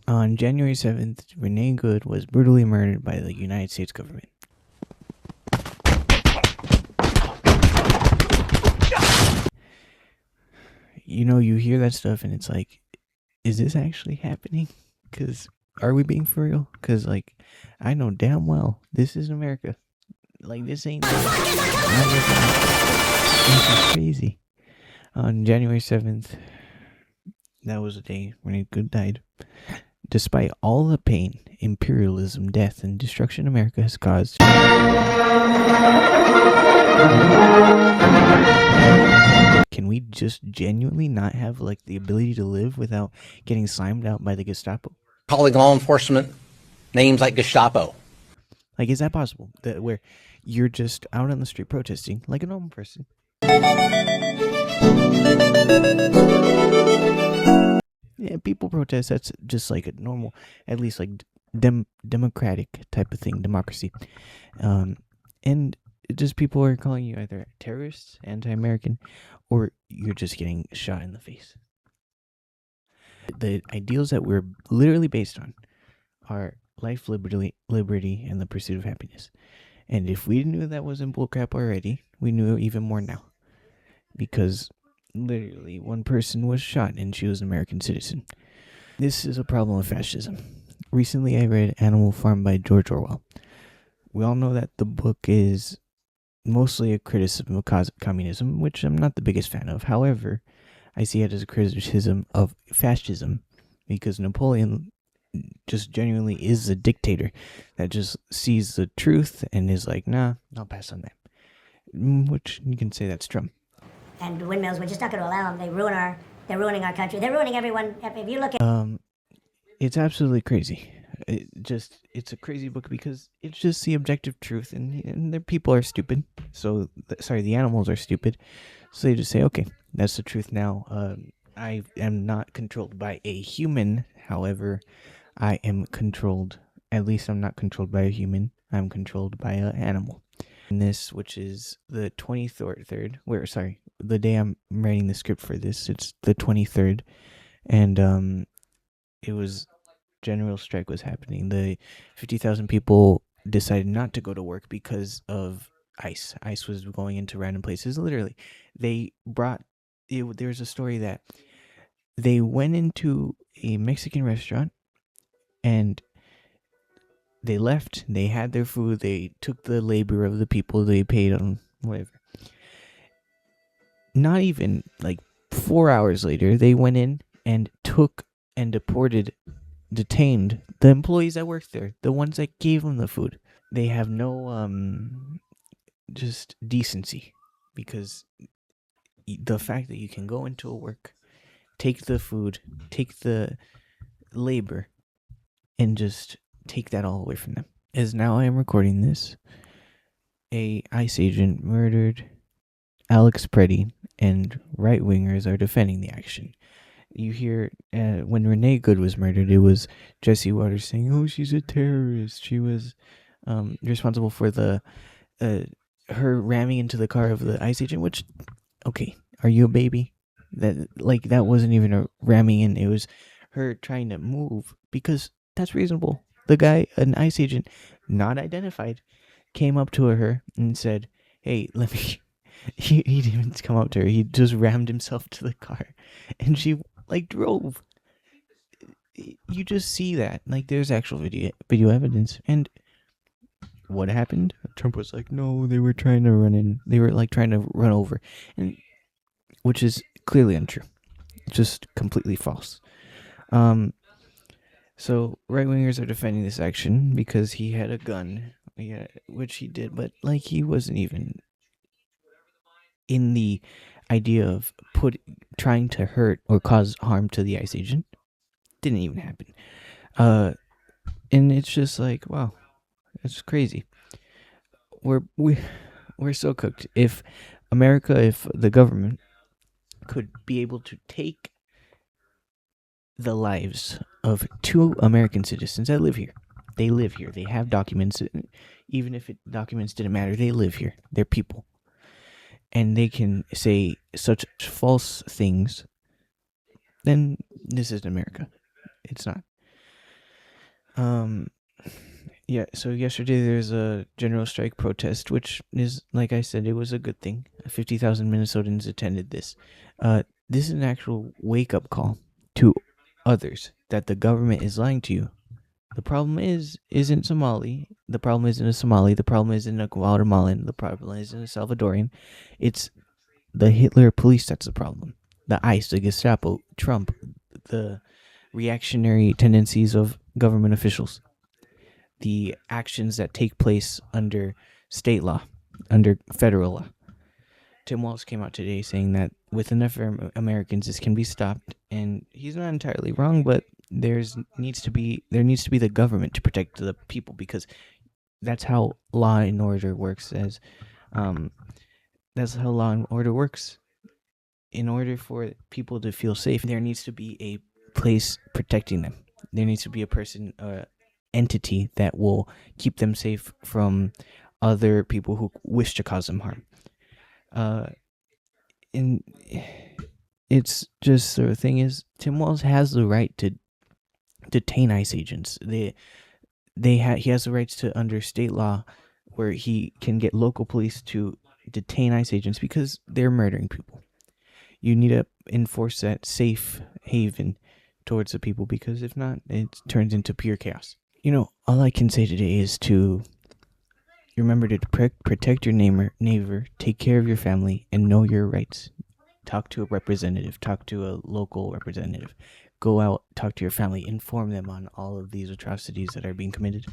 On January 7th, Renee Good was brutally murdered by the United States government. You hear that stuff and it's like, is this actually happening? Because are we being for real? Because, I know damn well this is America. This ain't. This is crazy. On January 7th, that was the day Renee Good died. Despite all the pain, imperialism, death, and destruction America has caused, can we just genuinely not have the ability to live without getting slimed out by the Gestapo? Calling law enforcement names like Gestapo. Is that possible? Where you're just out on the street protesting like a normal person. Yeah, people protest. That's just a normal, at least democratic type of thing, democracy. And just people are calling you either terrorists, anti-American, or you're just getting shot in the face. The ideals that we're literally based on are life, liberty, and the pursuit of happiness. And if we knew that wasn't bullcrap already, we knew even more now. Because literally one person was shot and she was an American citizen. This is a problem of fascism. Recently I read Animal Farm by George Orwell. We all know that the book is mostly a criticism of communism, which I'm not the biggest fan of. However, I see it as a criticism of fascism because Napoleon just genuinely is a dictator that just sees the truth and is like, nah, I'll pass on that. Which you can say that's Trump. And the windmills, we're just not going to allow them. They're ruining our country. They're ruining everyone. If you look at... It's absolutely crazy. It's a crazy book because it's just the objective truth, and the people are stupid. So, the animals are stupid. So they just say, okay, that's the truth now. I am not controlled by a human. However, I am controlled. At least I'm not controlled by a human. I'm controlled by an animal. And this, which is the 23rd, the day I'm writing the script for this, it's the 23rd, and it was general strike was happening. The 50,000 people decided not to go to work because of ICE. ICE was going into random places. Literally, they brought. There was a story that they went into a Mexican restaurant and they left. They had their food. They took the labor of the people. They paid them whatever. Not even 4 hours later, they went in and took and detained the employees that worked there, the ones that gave them the food. They have no just decency, because the fact that you can go into a work, take the food, take the labor, and just take that all away from them. As now I am recording this, a ICE agent murdered Alex Preddy, and right-wingers are defending the action. You hear when Renee Good was murdered, it was Jesse Waters saying, "Oh, she's a terrorist. She was responsible for the her ramming into the car of the ICE agent." Which, okay, are you a baby? That wasn't even a ramming in. It was her trying to move, because that's reasonable. The guy, an ICE agent, not identified, came up to her and said, "Hey, let me." He didn't even come up to her. He just rammed himself to the car, and she drove. You just see that there's actual video evidence. And what happened? Trump was like, no, they were trying to run in. They were trying to run over, and which is clearly untrue, just completely false. So right wingers are defending this action because he had a gun, yeah, which he did, but he wasn't even in the idea of trying to hurt or cause harm to the ICE agent. Didn't even happen. And it's just wow, it's crazy. We're so cooked. If the government could be able to take the lives of 2 American citizens that live here. They live here. They have documents. Even if documents didn't matter, they live here. They're people. And they can say such false things, then this isn't America. It's not. Um, yeah. So yesterday there's a general strike protest, which is, like I said, it was a good thing. 50,000 Minnesotans attended this. This is an actual wake up call to others that the government is lying to you. The problem isn't Somali. The problem isn't a Somali. The problem isn't a Guatemalan. The problem isn't a Salvadorian. It's the Hitler police that's the problem. The ICE, the Gestapo, Trump, the reactionary tendencies of government officials, the actions that take place under state law, under federal law. Tim Walz came out today saying that with enough Americans, this can be stopped, and he's not entirely wrong. But there needs to be the government to protect the people, because that's how law and order works. That's how law and order works. In order for people to feel safe, there needs to be a place protecting them. There needs to be a person, entity that will keep them safe from other people who wish to cause them harm. And it's just, the thing is, Tim Walz has the right to detain ICE agents. He has the rights to, under state law, where he can get local police to detain ICE agents because they're murdering people. You need to enforce that safe haven towards the people, because if not, it turns into pure chaos. All I can say today is to remember to protect your neighbor, take care of your family, and know your rights. Talk to a representative, talk to a local representative. Go out, talk to your family, inform them on all of these atrocities that are being committed,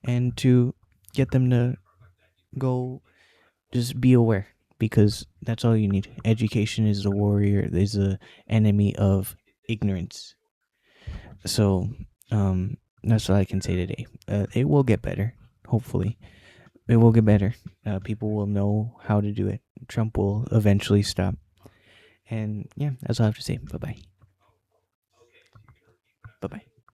and to get them to go, just be aware, because that's all you need. Education is the warrior, is the enemy of ignorance. So, that's all I can say today. It will get better, hopefully. It will get better. People will know how to do it. Trump will eventually stop. And yeah, that's all I have to say. Bye-bye. Bye-bye.